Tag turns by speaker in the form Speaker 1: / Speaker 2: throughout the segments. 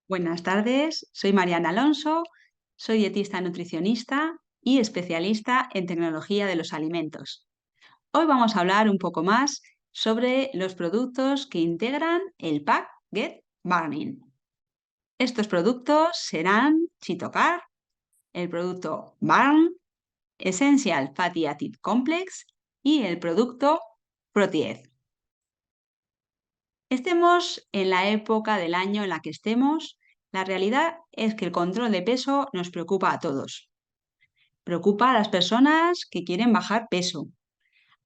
Speaker 1: Buenas tardes, soy Mariana Alonso, soy dietista nutricionista y especialista en tecnología de los alimentos. Hoy vamos a hablar un poco más sobre los productos que integran el Pack Get Burning. Estos productos serán Chitocar, el producto Burn, Essential Fatty Acid Complex y el producto Proteed. Estemos en la época del año en la que estemos, la realidad es que el control de peso nos preocupa a todos. Preocupa a las personas que quieren bajar peso,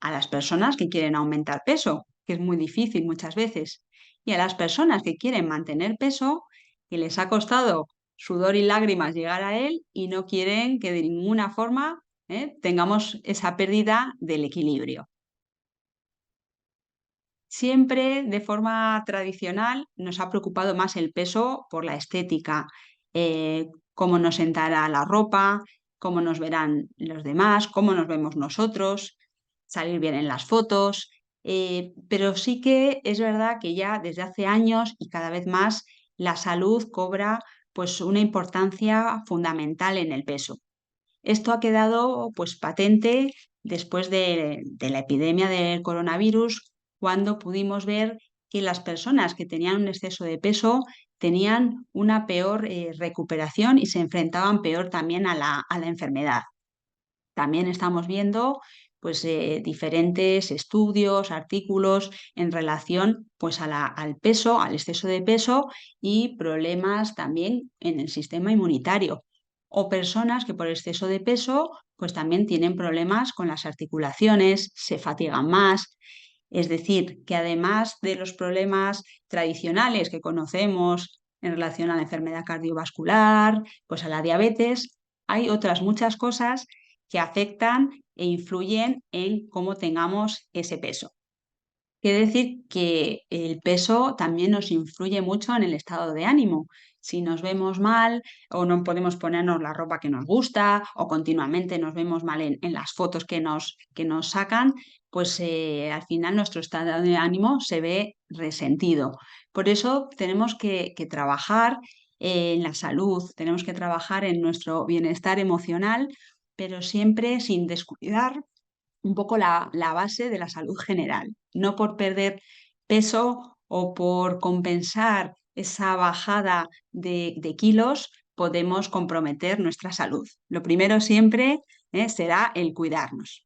Speaker 1: a las personas que quieren aumentar peso, que es muy difícil muchas veces, y a las personas que quieren mantener peso, que les ha costado sudor y lágrimas llegar a él y no quieren que de ninguna forma tengamos esa pérdida del equilibrio. Siempre de forma tradicional nos ha preocupado más el peso por la estética, cómo nos sentará la ropa, cómo nos verán los demás, cómo nos vemos nosotros, salir bien en las fotos, pero sí que es verdad que ya desde hace años y cada vez más la salud cobra pues una importancia fundamental en el peso. Esto ha quedado pues patente después de la epidemia del coronavirus, cuando pudimos ver que las personas que tenían un exceso de peso tenían una peor recuperación y se enfrentaban peor también a la enfermedad. También estamos viendo pues, diferentes estudios, artículos en relación pues, al peso, al exceso de peso y problemas también en el sistema inmunitario. O personas que por exceso de peso pues también tienen problemas con las articulaciones, se fatigan más. Es decir, que además de los problemas tradicionales que conocemos en relación a la enfermedad cardiovascular, pues a la diabetes, hay otras muchas cosas que afectan e influyen en cómo tengamos ese peso. Quiere decir que el peso también nos influye mucho en el estado de ánimo. Si nos vemos mal o no podemos ponernos la ropa que nos gusta o continuamente nos vemos mal en las fotos que nos sacan, pues al final nuestro estado de ánimo se ve resentido. Por eso tenemos que trabajar en la salud, tenemos que trabajar en nuestro bienestar emocional, pero siempre sin descuidar un poco la base de la salud general, no por perder peso o por compensar esa bajada de kilos podemos comprometer nuestra salud. Lo primero siempre será el cuidarnos.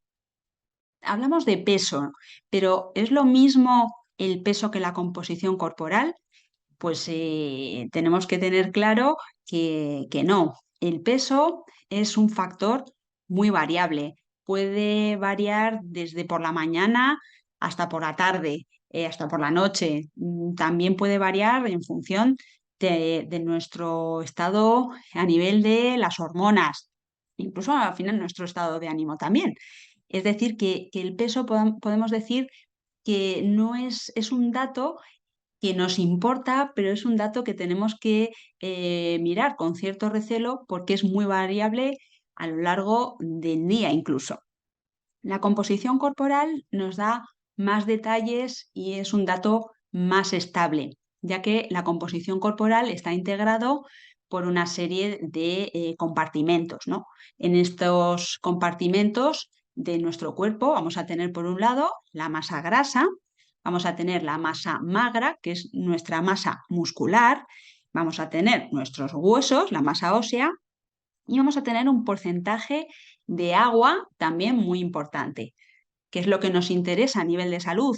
Speaker 1: Hablamos de peso, pero ¿es lo mismo el peso que la composición corporal? Pues tenemos que tener claro que no. El peso es un factor muy variable. Puede variar desde por la mañana hasta por la tarde, hasta por la noche. También puede variar en función de nuestro estado a nivel de las hormonas, incluso al final nuestro estado de ánimo también. Es decir, que el peso podemos decir que no es un dato que nos importa, pero es un dato que tenemos que mirar con cierto recelo porque es muy variable a lo largo del día incluso. La composición corporal nos da más detalles y es un dato más estable, ya que la composición corporal está integrado por una serie de compartimentos, ¿no? En estos compartimentos de nuestro cuerpo vamos a tener por un lado la masa grasa, vamos a tener la masa magra, que es nuestra masa muscular, vamos a tener nuestros huesos, la masa ósea, y vamos a tener un porcentaje de agua también muy importante. ¿Qué es lo que nos interesa a nivel de salud?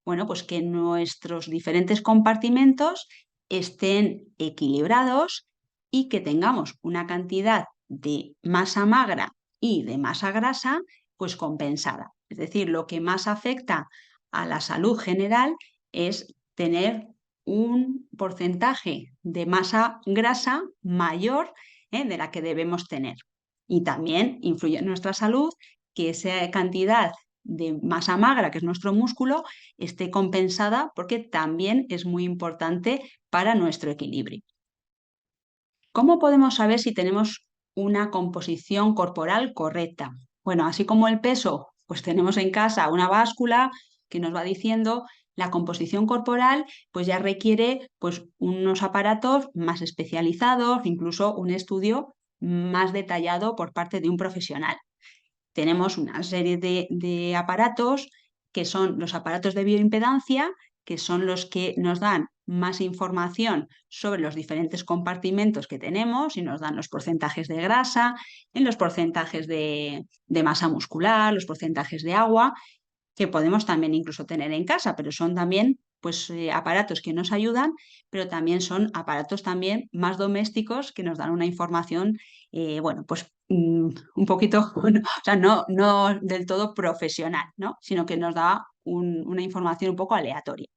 Speaker 1: Bueno, pues que nuestros diferentes compartimentos estén equilibrados y que tengamos una cantidad de masa magra y de masa grasa pues compensada. Es decir, lo que más afecta a la salud general es tener un porcentaje de masa grasa mayor de la que debemos tener. Y también influye en nuestra salud que esa cantidad de masa magra, que es nuestro músculo, esté compensada porque también es muy importante para nuestro equilibrio. ¿Cómo podemos saber si tenemos una composición corporal correcta? Bueno, así como el peso, pues tenemos en casa una báscula que nos va diciendo La composición corporal pues ya requiere pues unos aparatos más especializados, incluso un estudio más detallado por parte de un profesional. Tenemos una serie de aparatos que son los aparatos de bioimpedancia, que son los que nos dan más información sobre los diferentes compartimentos que tenemos y nos dan los porcentajes de grasa, en los porcentajes de masa muscular, los porcentajes de agua, que podemos también incluso tener en casa, pero son también pues, aparatos que nos ayudan, pero también son aparatos también más domésticos que nos dan una información, bueno, pues un poquito, bueno, o sea, no del todo profesional, ¿no? Sino que nos da una información un poco aleatoria.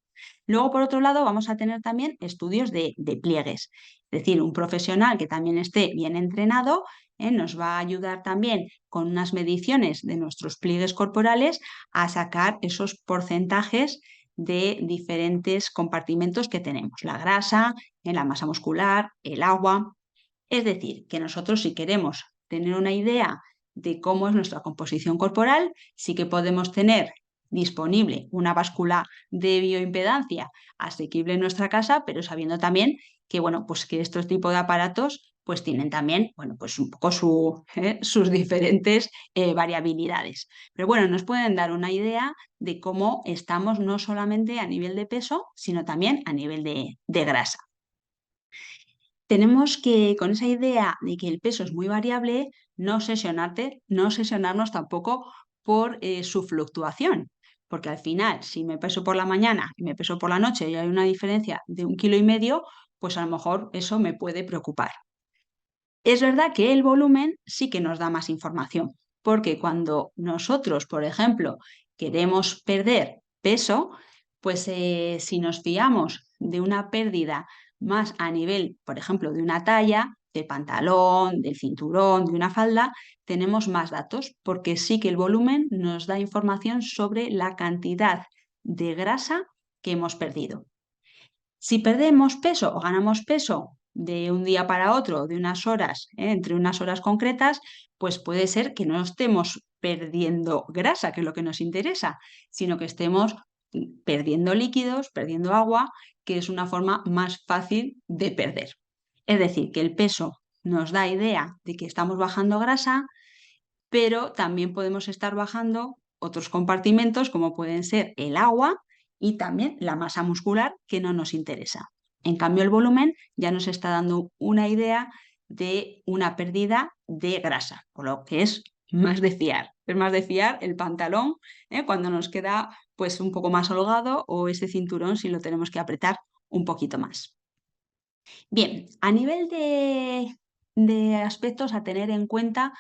Speaker 1: Luego, por otro lado, vamos a tener también estudios de pliegues, es decir, un profesional que también esté bien entrenado nos va a ayudar también con unas mediciones de nuestros pliegues corporales a sacar esos porcentajes de diferentes compartimentos que tenemos, la grasa, la masa muscular, el agua. Es decir, que nosotros si queremos tener una idea de cómo es nuestra composición corporal, sí que podemos tener disponible una báscula de bioimpedancia asequible en nuestra casa, pero sabiendo también que, bueno, pues que estos tipos de aparatos pues tienen también, bueno, pues un poco sus diferentes variabilidades. Pero bueno, nos pueden dar una idea de cómo estamos no solamente a nivel de peso, sino también a nivel de grasa. Tenemos que, con esa idea de que el peso es muy variable, no obsesionarnos tampoco por su fluctuación, porque al final, si me peso por la mañana y me peso por la noche y hay una diferencia de 1,5 kilos, pues a lo mejor eso me puede preocupar. Es verdad que el volumen sí que nos da más información, porque cuando nosotros, por ejemplo, queremos perder peso, pues si nos fiamos de una pérdida más a nivel, por ejemplo, de una talla, del pantalón, del cinturón, de una falda, tenemos más datos, porque sí que el volumen nos da información sobre la cantidad de grasa que hemos perdido. Si perdemos peso o ganamos peso de un día para otro, de unas horas, entre unas horas concretas, pues puede ser que no estemos perdiendo grasa, que es lo que nos interesa, sino que estemos perdiendo líquidos, perdiendo agua, que es una forma más fácil de perder. Es decir, que el peso nos da idea de que estamos bajando grasa, pero también podemos estar bajando otros compartimentos como pueden ser el agua y también la masa muscular que no nos interesa. En cambio, el volumen ya nos está dando una idea de una pérdida de grasa, por lo que es más de fiar. Es más de fiar el pantalón cuando nos queda pues un poco más holgado o ese cinturón si lo tenemos que apretar un poquito más. Bien, a nivel de aspectos a tener en cuenta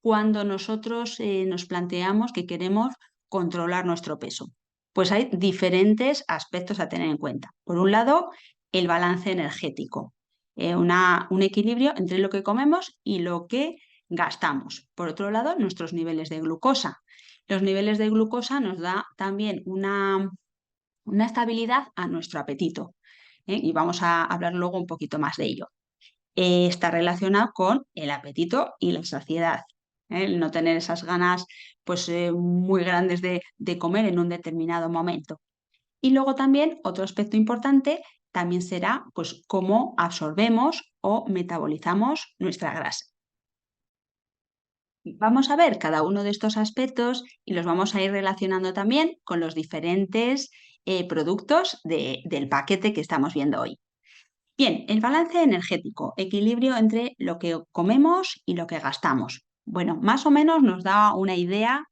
Speaker 1: cuando nosotros nos planteamos que queremos controlar nuestro peso. Pues hay diferentes aspectos a tener en cuenta. Por un lado, el balance energético, un equilibrio entre lo que comemos y lo que gastamos. Por otro lado, nuestros niveles de glucosa. Los niveles de glucosa nos da también una estabilidad a nuestro apetito. Y vamos a hablar luego un poquito más de ello. Está relacionado con el apetito y la saciedad. El no tener esas ganas pues, muy grandes de comer en un determinado momento. Y luego también otro aspecto importante también será pues, cómo absorbemos o metabolizamos nuestra grasa. Vamos a ver cada uno de estos aspectos y los vamos a ir relacionando también con los diferentes productos del paquete que estamos viendo hoy. Bien, el balance energético, equilibrio entre lo que comemos y lo que gastamos. Bueno, más o menos nos da una idea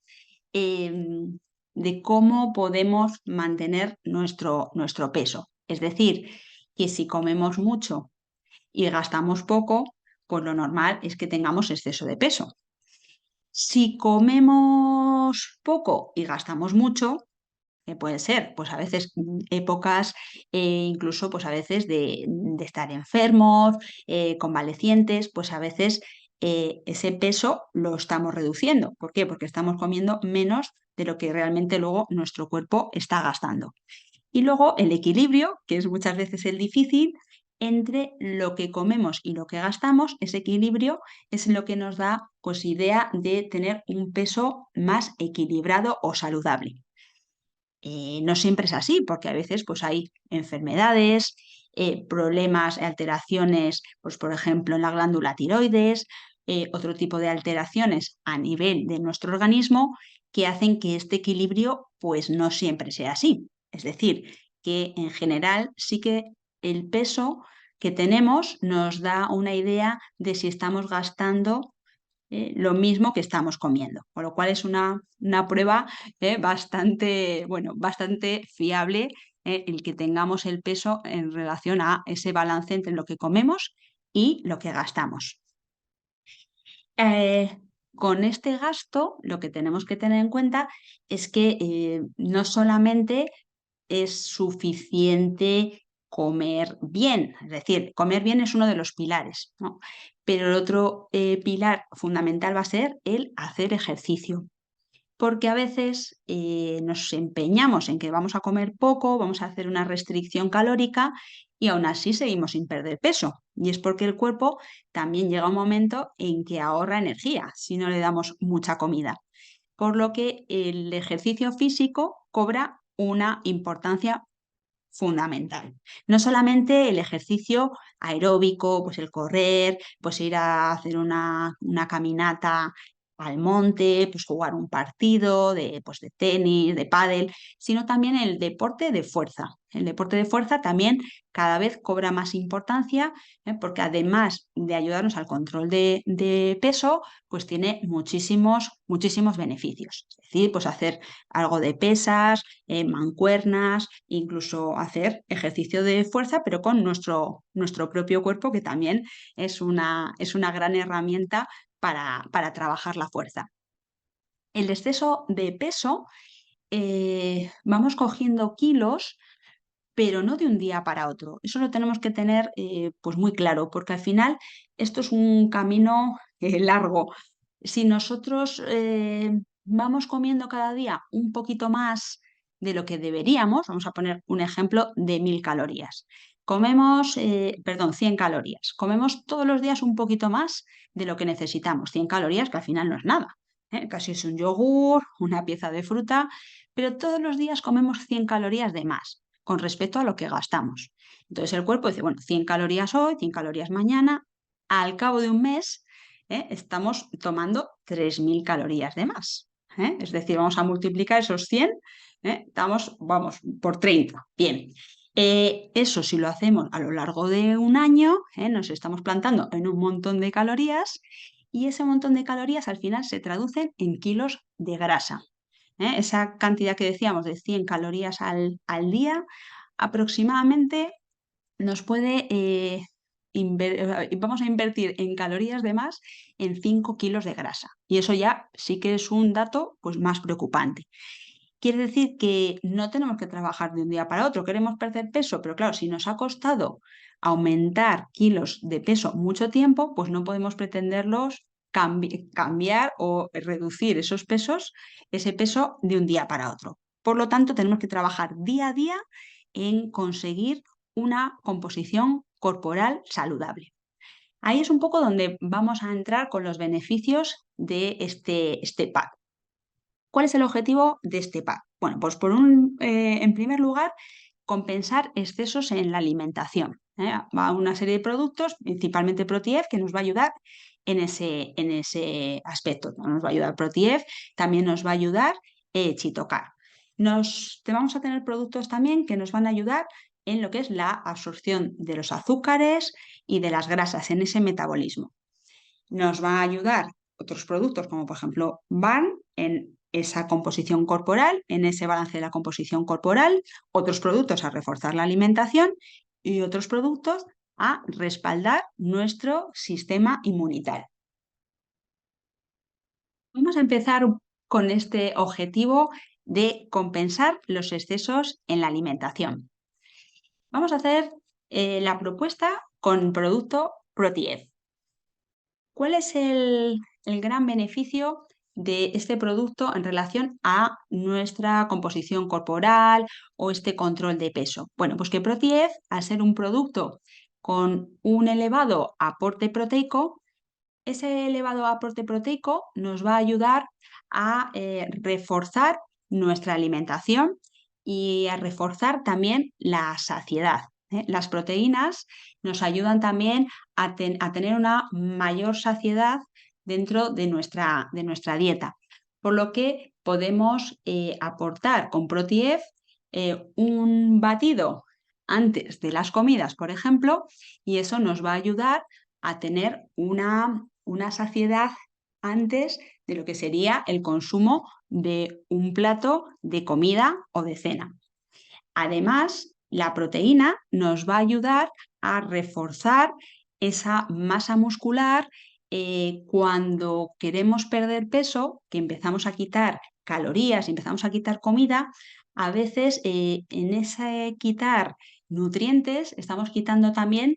Speaker 1: de cómo podemos mantener nuestro peso. Es decir, que si comemos mucho y gastamos poco, pues lo normal es que tengamos exceso de peso. Si comemos poco y gastamos mucho, que puede ser, pues a veces épocas, incluso pues a veces de estar enfermos, convalecientes, pues a veces ese peso lo estamos reduciendo. ¿Por qué? Porque estamos comiendo menos de lo que realmente luego nuestro cuerpo está gastando. Y luego el equilibrio, que es muchas veces el difícil, entre lo que comemos y lo que gastamos, ese equilibrio es lo que nos da pues idea de tener un peso más equilibrado o saludable. no siempre es así, porque a veces pues, hay enfermedades, problemas, alteraciones, pues, por ejemplo, en la glándula tiroides, otro tipo de alteraciones a nivel de nuestro organismo que hacen que este equilibrio pues, no siempre sea así. Es decir, que en general sí que el peso que tenemos nos da una idea de si estamos gastando lo mismo que estamos comiendo, con lo cual es una prueba bastante, bueno, bastante fiable el que tengamos el peso en relación a ese balance entre lo que comemos y lo que gastamos. Eh, con este gasto, lo que tenemos que tener en cuenta es que no solamente es suficiente comer bien. Es decir, comer bien es uno de los pilares, ¿no? Pero el otro pilar fundamental va a ser el hacer ejercicio. Porque a veces nos empeñamos en que vamos a comer poco, vamos a hacer una restricción calórica y aún así seguimos sin perder peso. Y es porque el cuerpo también llega un momento en que ahorra energía si no le damos mucha comida, por lo que el ejercicio físico cobra una importancia fundamental. No solamente el ejercicio aeróbico, pues el correr, pues ir a hacer una caminata al monte, pues jugar un partido pues de tenis, de pádel, sino también el deporte de fuerza. El deporte de fuerza también cada vez cobra más importancia, porque además de ayudarnos al control de peso, pues tiene muchísimos, muchísimos beneficios. Es decir, pues hacer algo de pesas, mancuernas, incluso hacer ejercicio de fuerza, pero con nuestro propio cuerpo, que también es una gran herramienta para trabajar la fuerza. El exceso de peso, vamos cogiendo kilos, pero no de un día para otro. Eso lo tenemos que tener pues muy claro, porque al final esto es un camino largo. Si nosotros vamos comiendo cada día un poquito más de lo que deberíamos, vamos a poner un ejemplo de 1000 calorías. Comemos, perdón, 100 calorías. Comemos todos los días un poquito más de lo que necesitamos. 100 calorías que al final no es nada. Casi es un yogur, una pieza de fruta, pero todos los días comemos 100 calorías de más con respecto a lo que gastamos. Entonces el cuerpo dice, bueno, 100 calorías hoy, 100 calorías mañana. Al cabo de un mes estamos tomando 3000 calorías de más. Es decir, vamos a multiplicar esos 100, vamos, por 30. Bien. Eso si lo hacemos a lo largo de un año, nos estamos plantando en un montón de calorías y ese montón de calorías al final se traducen en kilos de grasa. Esa cantidad que decíamos de 100 calorías al día aproximadamente nos puede vamos a invertir en calorías de más en 5 kilos de grasa. Y eso ya sí que es un dato pues, más preocupante. Quiere decir que no tenemos que trabajar de un día para otro. Queremos perder peso, pero claro, si nos ha costado aumentar kilos de peso mucho tiempo, pues no podemos pretenderlos cambiar o reducir esos pesos, ese peso de un día para otro. Por lo tanto, tenemos que trabajar día a día en conseguir una composición corporal saludable. Ahí es un poco donde vamos a entrar con los beneficios de este pack. ¿Cuál es el objetivo de este pack? Bueno, pues en primer lugar, compensar excesos en la alimentación. Va una serie de productos, principalmente Protief, que nos va a ayudar en ese aspecto. Nos va a ayudar Protief, también nos va a ayudar Chitocar. Vamos a tener productos también que nos van a ayudar en lo que es la absorción de los azúcares y de las grasas, en ese metabolismo. Nos va a ayudar otros productos como por ejemplo van en esa composición corporal, en ese balance de la composición corporal, otros productos a reforzar la alimentación y otros productos a respaldar nuestro sistema inmunitario. Vamos a empezar con este objetivo de compensar los excesos en la alimentación. Vamos a hacer la propuesta con producto Protief. ¿Cuál es el gran beneficio de este producto en relación a nuestra composición corporal o este control de peso? Bueno, pues que Protief, al ser un producto con un elevado aporte proteico, ese elevado aporte proteico nos va a ayudar a reforzar nuestra alimentación y a reforzar también la saciedad. Las proteínas nos ayudan también a tener una mayor saciedad dentro de nuestra dieta, por lo que podemos aportar con ProTIEF un batido antes de las comidas, por ejemplo, y eso nos va a ayudar a tener una saciedad antes de lo que sería el consumo de un plato de comida o de cena. Además, la proteína nos va a ayudar a reforzar esa masa muscular cuando queremos perder peso, que empezamos a quitar calorías, empezamos a quitar comida, a veces en ese quitar nutrientes estamos quitando también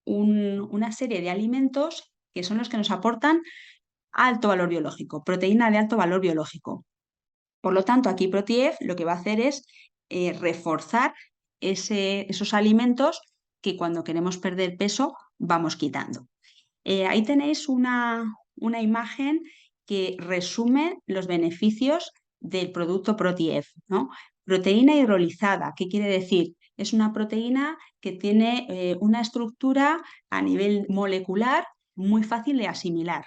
Speaker 1: una serie de alimentos que son los que nos aportan alto valor biológico, proteína de alto valor biológico. Por lo tanto, aquí ProTIEF lo que va a hacer es reforzar esos alimentos que cuando queremos perder peso vamos quitando. Ahí tenéis una imagen que resume los beneficios del producto ProTIEF, ¿no? Proteína hidrolizada, ¿qué quiere decir? Es una proteína que tiene una estructura a nivel molecular muy fácil de asimilar.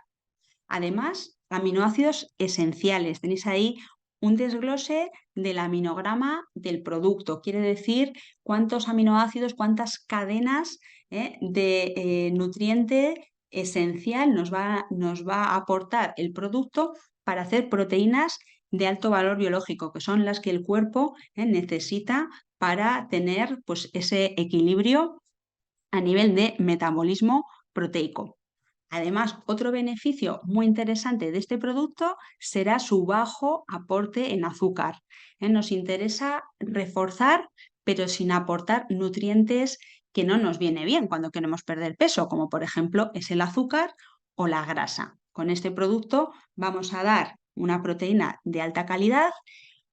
Speaker 1: Además, aminoácidos esenciales. Tenéis ahí un desglose del aminograma del producto. Quiere decir cuántos aminoácidos, cuántas cadenas de nutriente esencial nos va a aportar el producto para hacer proteínas de alto valor biológico, que son las que el cuerpo necesita para tener pues, ese equilibrio a nivel de metabolismo proteico. Además, otro beneficio muy interesante de este producto será su bajo aporte en azúcar. Nos interesa reforzar, pero sin aportar nutrientes que no nos viene bien cuando queremos perder peso, como por ejemplo es el azúcar o la grasa. Con este producto vamos a dar una proteína de alta calidad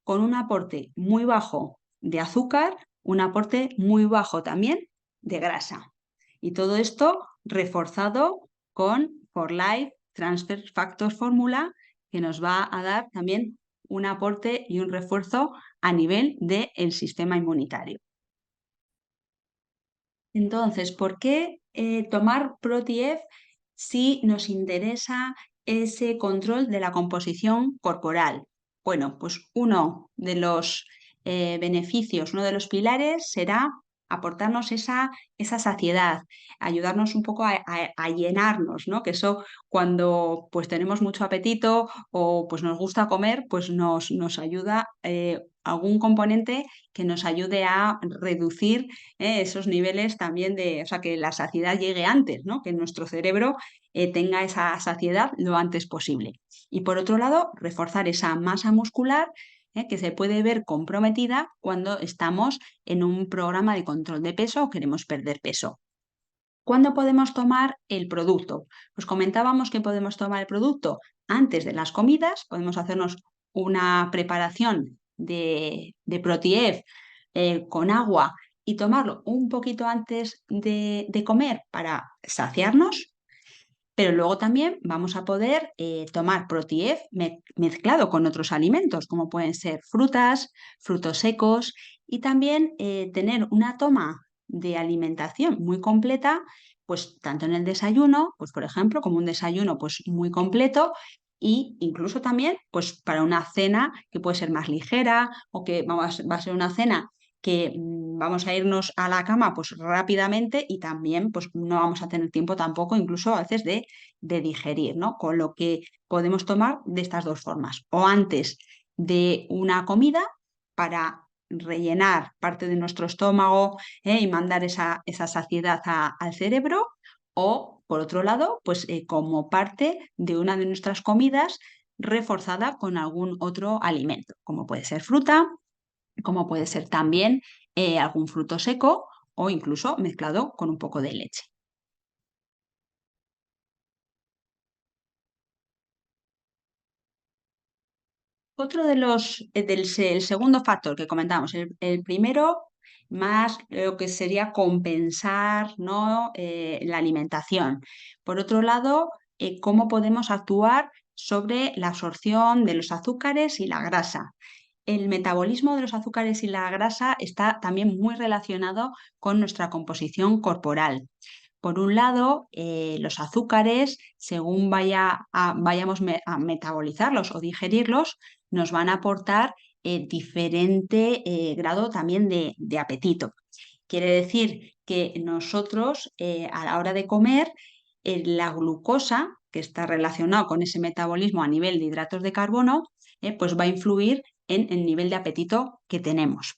Speaker 1: con un aporte muy bajo de azúcar, un aporte muy bajo también de grasa. Y todo esto reforzado con For Life Transfer Factor Fórmula, que nos va a dar también un aporte y un refuerzo a nivel del sistema inmunitario. Entonces, ¿por qué tomar ProTIEF si nos interesa ese control de la composición corporal? Bueno, pues uno de los beneficios, uno de los pilares será aportarnos esa saciedad, ayudarnos un poco a llenarnos, ¿no? Que eso cuando pues tenemos mucho apetito o pues nos gusta comer, pues nos ayuda algún componente que nos ayude a reducir esos niveles también o sea, que la saciedad llegue antes, ¿no? Que nuestro cerebro tenga esa saciedad lo antes posible. Y por otro lado, reforzar esa masa muscular que se puede ver comprometida cuando estamos en un programa de control de peso o queremos perder peso. ¿Cuándo podemos tomar el producto? Pues comentábamos que podemos tomar el producto antes de las comidas, podemos hacernos una preparación de ProTIEF con agua y tomarlo un poquito antes de comer para saciarnos, pero luego también vamos a poder tomar ProTIEF mezclado con otros alimentos, como pueden ser frutas, frutos secos y también tener una toma de alimentación muy completa, pues tanto en el desayuno, pues por ejemplo, como un desayuno pues muy completo e incluso también pues para una cena que puede ser más ligera o que va a ser una cena que vamos a irnos a la cama pues rápidamente y también pues no vamos a tener tiempo tampoco incluso a veces de digerir, ¿no? Con lo que podemos tomar de estas dos formas, o antes de una comida para rellenar parte de nuestro estómago y mandar esa saciedad al cerebro, o por otro lado, pues como parte de una de nuestras comidas reforzada con algún otro alimento, como puede ser fruta, como puede ser también algún fruto seco o incluso mezclado con un poco de leche. Otro de el segundo factor que comentamos, el primero, más lo que sería compensar, ¿no? La alimentación. Por otro lado, cómo podemos actuar sobre la absorción de los azúcares y la grasa. el metabolismo de los azúcares y la grasa está también muy relacionado con nuestra composición corporal. Por un lado, los azúcares, según vayamos a metabolizarlos o digerirlos, nos van a aportar diferente grado también de apetito. Quiere decir que nosotros, a la hora de comer, la glucosa, que está relacionado con ese metabolismo a nivel de hidratos de carbono, pues va a influir en el nivel de apetito que tenemos.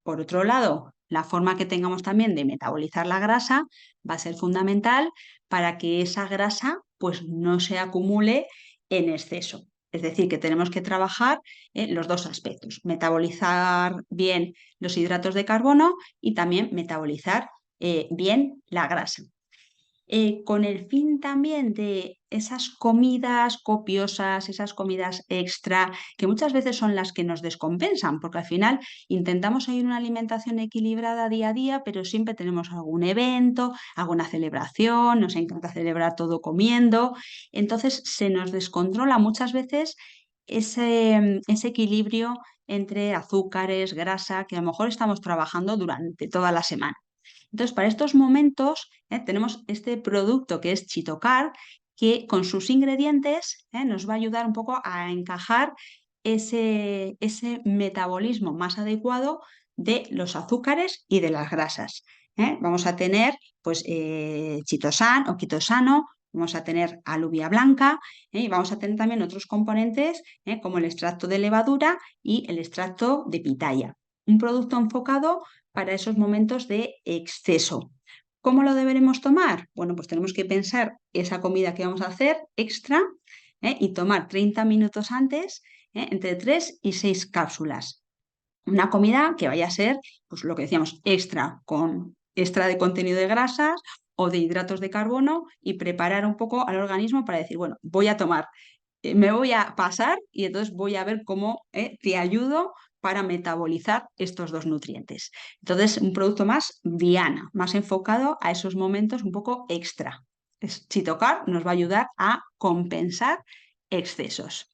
Speaker 1: Por otro lado, la forma que tengamos también de metabolizar la grasa va a ser fundamental para que esa grasa pues no se acumule en exceso. Es decir, que tenemos que trabajar los dos aspectos, metabolizar bien los hidratos de carbono y también metabolizar bien la grasa. Con el fin también de esas comidas copiosas, esas comidas extra, que muchas veces son las que nos descompensan, porque al final intentamos seguir una alimentación equilibrada día a día, pero siempre tenemos algún evento, alguna celebración, nos encanta celebrar todo comiendo, entonces se nos descontrola muchas veces ese equilibrio entre azúcares, grasa, que a lo mejor estamos trabajando durante toda la semana. Entonces, para estos momentos tenemos este producto que es Chitocar, que con sus ingredientes nos va a ayudar un poco a encajar ese metabolismo más adecuado de los azúcares y de las grasas. Vamos a tener pues chitosan o quitosano, vamos a tener alubia blanca y vamos a tener también otros componentes como el extracto de levadura y el extracto de pitaya. Un producto enfocado para esos momentos de exceso. ¿Cómo lo deberemos tomar? Bueno, pues tenemos que pensar esa comida que vamos a hacer extra y tomar 30 minutos antes entre 3 y 6 cápsulas. Una comida que vaya a ser, pues lo que decíamos, extra, con extra de contenido de grasas o de hidratos de carbono y preparar un poco al organismo para decir, bueno, voy a tomar me voy a pasar y entonces voy a ver cómo te ayudo para metabolizar estos dos nutrientes. Entonces, un producto más diana, más enfocado a esos momentos un poco extra. Chitocar nos va a ayudar a compensar excesos.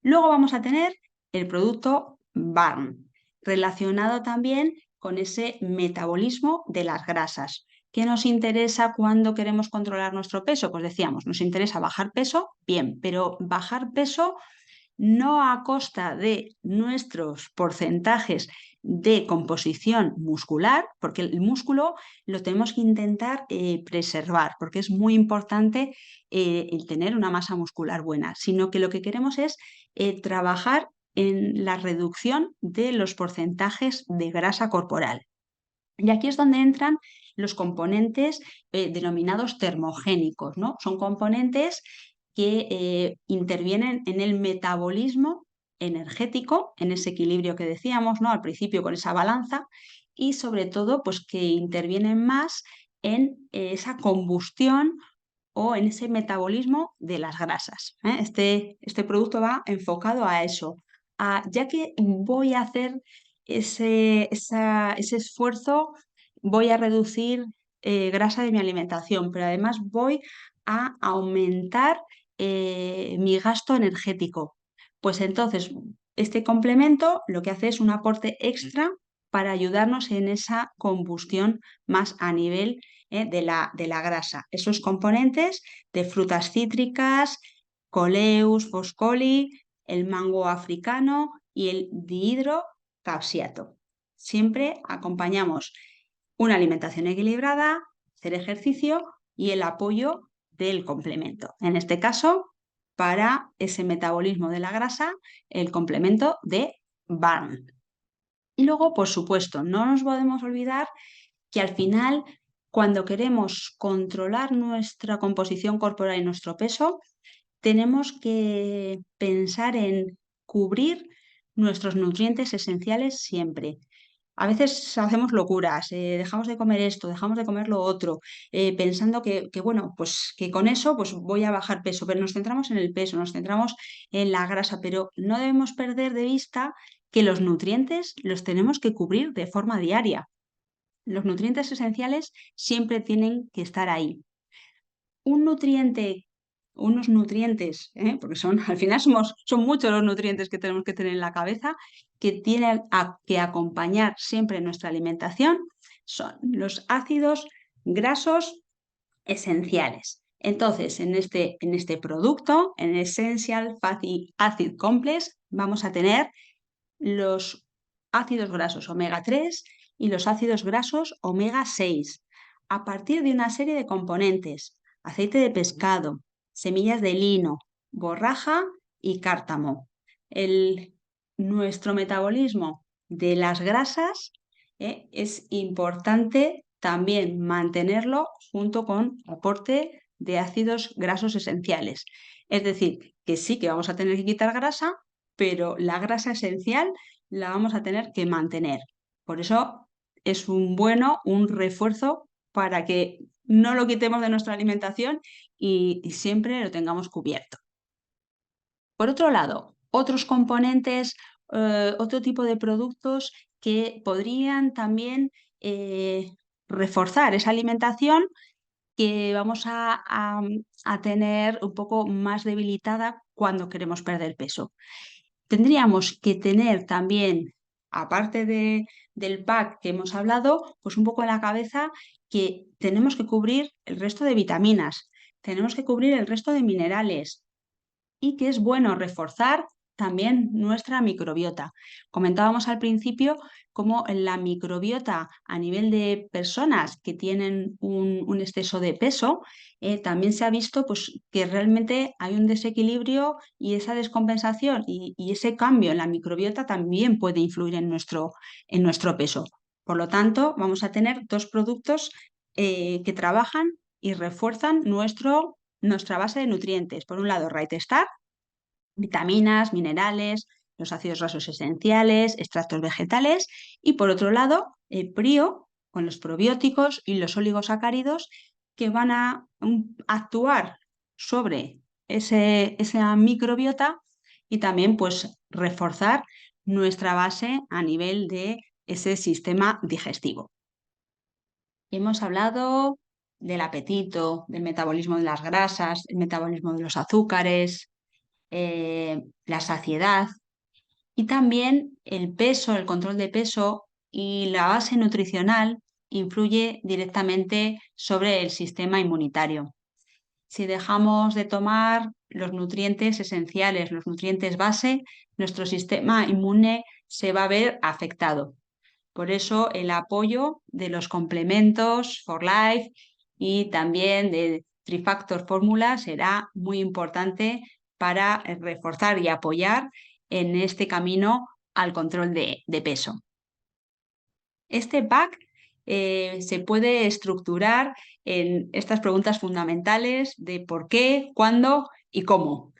Speaker 1: Luego vamos a tener el producto Barn, relacionado también con ese metabolismo de las grasas. ¿Qué nos interesa cuando queremos controlar nuestro peso? Pues decíamos, nos interesa bajar peso, bien, pero bajar peso no a costa de nuestros porcentajes de composición muscular, porque el músculo lo tenemos que intentar preservar, porque es muy importante el tener una masa muscular buena, sino que lo que queremos es trabajar en la reducción de los porcentajes de grasa corporal. Y aquí es donde entran los componentes denominados termogénicos, ¿no? Son componentes que intervienen en el metabolismo energético, en ese equilibrio que decíamos, ¿no? Al principio con esa balanza, y sobre todo, pues que intervienen más en esa combustión o en ese metabolismo de las grasas. Este producto va enfocado a eso. Ya que voy a hacer ese esfuerzo, voy a reducir grasa de mi alimentación, pero además voy a aumentar mi gasto energético. Pues entonces, este complemento lo que hace es un aporte extra para ayudarnos en esa combustión más a nivel de la grasa. Esos componentes de frutas cítricas, coleus, foscoli, el mango africano y el dihidrocapsiato. Siempre acompañamos una alimentación equilibrada, hacer ejercicio y el apoyo del complemento. En este caso, para ese metabolismo de la grasa, el complemento de Barn. Y luego, por supuesto, no nos podemos olvidar que al final, cuando queremos controlar nuestra composición corporal y nuestro peso, tenemos que pensar en cubrir nuestros nutrientes esenciales siempre. A veces hacemos locuras, dejamos de comer esto, dejamos de comer lo otro, pensando bueno, pues que con eso pues voy a bajar peso, pero nos centramos en el peso, nos centramos en la grasa, pero no debemos perder de vista que los nutrientes los tenemos que cubrir de forma diaria. Los nutrientes esenciales siempre tienen que estar ahí. Un nutriente unos nutrientes, porque al final son muchos los nutrientes que tenemos que tener en la cabeza, que tienen que acompañar siempre nuestra alimentación, son los ácidos grasos esenciales. Entonces, en este producto, en Essential Fatty Acid Complex, vamos a tener los ácidos grasos omega 3 y los ácidos grasos omega 6, a partir de una serie de componentes: aceite de pescado, semillas de lino, borraja y cártamo. Nuestro metabolismo de las grasas es importante también mantenerlo junto con aporte de ácidos grasos esenciales. Es decir, que sí que vamos a tener que quitar grasa, pero la grasa esencial la vamos a tener que mantener. Por eso es un refuerzo para que no lo quitemos de nuestra alimentación y siempre lo tengamos cubierto. Por otro lado, otros componentes, otro tipo de productos que podrían también reforzar esa alimentación que vamos a tener un poco más debilitada cuando queremos perder peso. Tendríamos que tener también, aparte del pack que hemos hablado, pues un poco en la cabeza que tenemos que cubrir el resto de vitaminas, tenemos que cubrir el resto de minerales, y que es bueno reforzar también nuestra microbiota. Comentábamos al principio cómo la microbiota a nivel de personas que tienen un exceso de peso, también se ha visto pues, que realmente hay un desequilibrio y esa descompensación y ese cambio en la microbiota también puede influir en nuestro peso. Por lo tanto, vamos a tener dos productos que trabajan y refuerzan nuestra base de nutrientes. Por un lado, Right Start, vitaminas, minerales, los ácidos grasos esenciales, extractos vegetales, y por otro lado, Prio, con los probióticos y los oligosacáridos que van a actuar sobre esa microbiota y también pues reforzar nuestra base a nivel de ese sistema digestivo. Hemos hablado del apetito, del metabolismo de las grasas, el metabolismo de los azúcares, la saciedad y también el peso, el control de peso y la base nutricional influye directamente sobre el sistema inmunitario. Si dejamos de tomar los nutrientes esenciales, los nutrientes base, nuestro sistema inmune se va a ver afectado. Por eso el apoyo de los complementos for Life y también de Trifactor Fórmula será muy importante para reforzar y apoyar en este camino al control de peso. Este pack se puede estructurar en estas preguntas fundamentales de por qué, cuándo y cómo.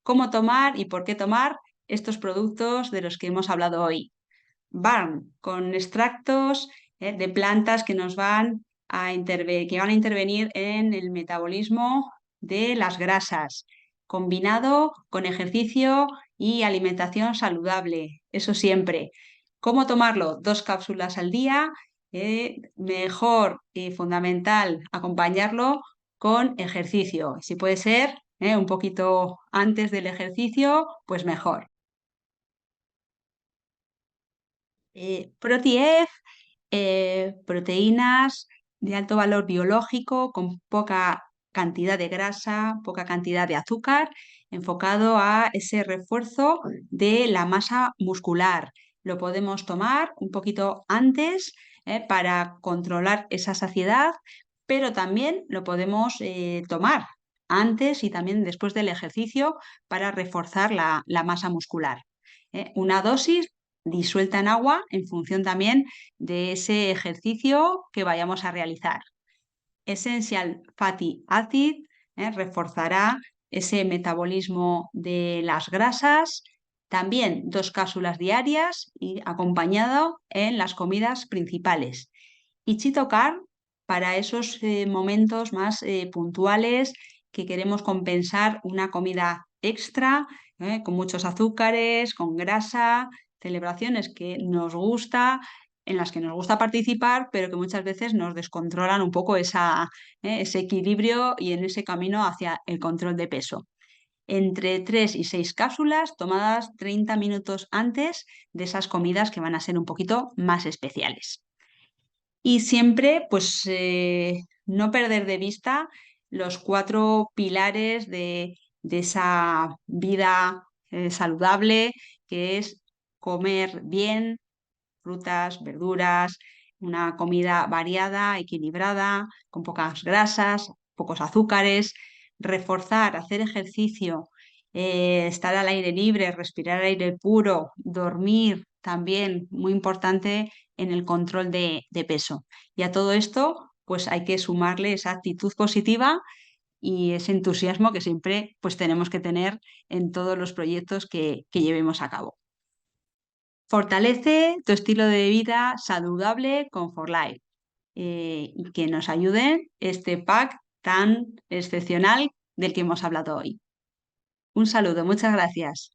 Speaker 1: Cómo tomar y por qué tomar estos productos de los que hemos hablado hoy. Barn, con extractos de plantas que nos van que van a intervenir en el metabolismo de las grasas, combinado con ejercicio y alimentación saludable, eso siempre. ¿Cómo tomarlo? 2 cápsulas al día. Mejor y fundamental acompañarlo con ejercicio. Si puede ser un poquito antes del ejercicio, pues mejor. ProTIEF, proteínas de alto valor biológico con poca cantidad de grasa, poca cantidad de azúcar, enfocado a ese refuerzo de la masa muscular. Lo podemos tomar un poquito antes para controlar esa saciedad, pero también lo podemos tomar antes y también después del ejercicio para reforzar la masa muscular. Una dosis disuelta en agua en función también de ese ejercicio que vayamos a realizar. Essential Fatty Acid reforzará ese metabolismo de las grasas, también 2 cápsulas diarias y acompañado en las comidas principales. Y Chitocar para esos momentos más puntuales que queremos compensar una comida extra con muchos azúcares, con grasa, celebraciones que nos gusta en las que nos gusta participar, pero que muchas veces nos descontrolan un poco ese equilibrio y en ese camino hacia el control de peso. Entre 3 y 6 cápsulas tomadas 30 minutos antes de esas comidas que van a ser un poquito más especiales. Y siempre, pues, no perder de vista los 4 pilares de esa vida saludable, que es comer bien, frutas, verduras, una comida variada, equilibrada, con pocas grasas, pocos azúcares, reforzar, hacer ejercicio, estar al aire libre, respirar aire puro, dormir también, muy importante en el control de peso. Y a todo esto, pues hay que sumarle esa actitud positiva y ese entusiasmo que siempre pues tenemos que tener en todos los proyectos que llevemos a cabo. Fortalece tu estilo de vida saludable con For Life y que nos ayude este pack tan excepcional del que hemos hablado hoy. Un saludo, muchas gracias.